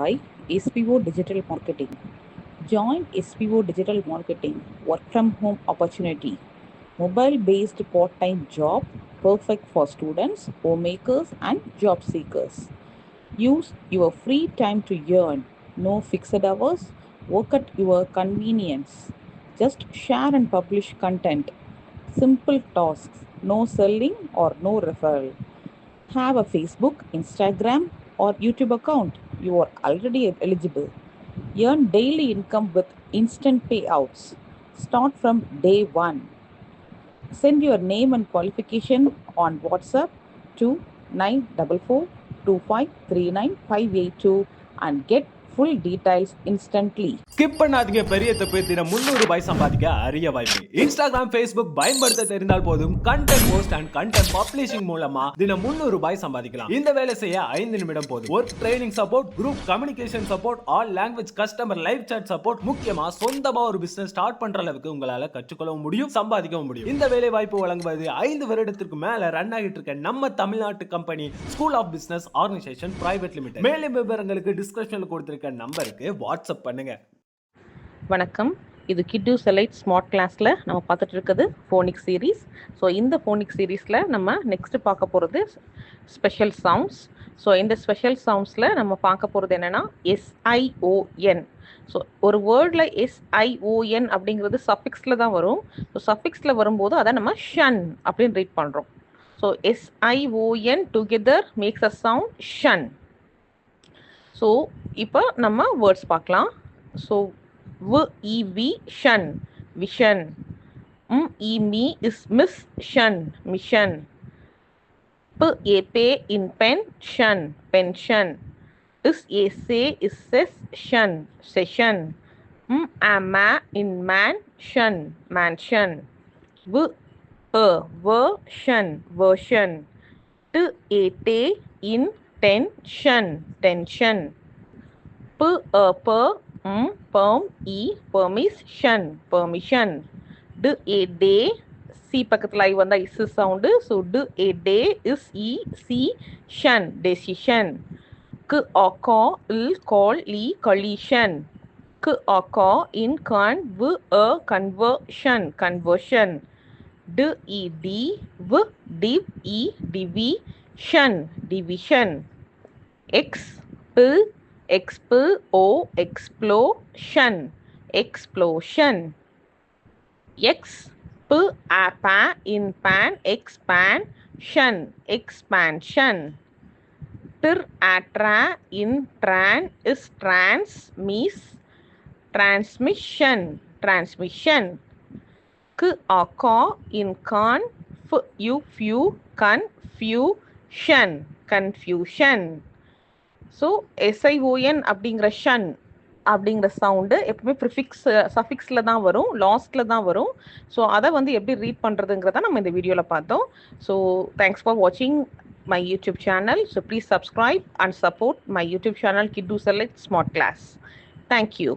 by SPO Digital Marketing. Join SPO Digital Marketing work from home opportunity. Mobile based part time job perfect for students, homemakers, and job seekers. Use your free time to earn. No fixed hours. Work at your convenience. Just share and publish content. Simple tasks. No selling or no referral. Have a Facebook, Instagram, or YouTube account. You are already eligible. Earn daily income with instant payouts. Start from day one. Send your name and qualification on WhatsApp to 9442539 and get full details instantly. Skip பண்ணாதீங்க பெரிய தப்பு. தினம் 300 ரூபாய் சம்பாதிக்க அரிய வாய்ப்பு. Instagram, Facebook பயன்படுத்த தெரிந்தால் போதும். Content post and content publishing மூலமா தினம் 300 ரூபாய் சம்பாதிக்கலாம். இந்த வேலை செய்ய 5 நிமிடம் போதும். Work training support, group communication support, all language customer live chat support, முக்கியமா சொந்தமா ஒரு பிசினஸ் ஸ்டார்ட் பண்ற அளவுக்கு உங்களால கற்றுக்கொள்ளவும் முடியும், சம்பாதிக்கவும் முடியும். இந்த வேலை வாய்ப்பு வழங்குவது 5 வருடத்திற்கு மேல ரன் ஆகிட்டு இருக்க நம்ம தமிழ்நாட்டு company school of business organisation private limited. மேலும் விவரங்களுக்கு டிஸ்கிரிப்ஷன்ல கொடுத்திருக்க நம்பருக்கு வாட்ஸ்அப் பண்ணுங்க. வணக்கம், இது கிட்டு செலைட் ஸ்மார்ட் கிளாஸில் நம்ம பார்த்துட்டு இருக்குது ஃபோனிக் சீரீஸ். ஸோ இந்த ஃபோனிக் சீரீஸில் நம்ம நெக்ஸ்ட்டு பார்க்க போகிறது ஸ்பெஷல் சவுண்ட்ஸ். ஸோ இந்த ஸ்பெஷல் சவுண்ட்ஸில் நம்ம பார்க்க போகிறது என்னென்னா SION. ஸோ ஒரு வேர்டில் SION அப்படிங்கிறது சஃபிக்ஸில் தான் வரும். ஸோ சஃபிக்ஸில் வரும்போது அதை நம்ம ஷன் அப்படின்னு ரீட் பண்ணுறோம். So SION together makes a sound ஷன். ஸோ இப்போ நம்ம வேர்ட்ஸ் பார்க்கலாம். So vision, vision. Me is miss, shun, mission. Pay in pension, pension. Say is session, session. Ma in mansion, mansion. Version, version. In tension, tention. Permission, permission. Day, C பக்கத்துல I வந்தா is sound. So day is decision, decision. Call collision. In conversion, conversion. Division, division. Explosion, explosion. In pan, expansion, expansion. In tran is transmission, transmission. In confusion, confusion. So SION அப்படிங்கிற ஷன் அப்படிங்கிற sound எப்பவுமே prefix சஃபிக்ஸில் தான் வரும், லாஸ்ட்டில் தான் வரும். So அதை எப்படி ரீட் பண்ணுறதுங்கிறத நம்ம இந்த வீடியோவில் பார்த்தோம். ஸோ தேங்க்ஸ் ஃபார் வாட்சிங் my YouTube channel. So please subscribe and support my YouTube channel கிட்டு செலக்ட் ஸ்மார்ட் கிளாஸ். தேங்க்யூ.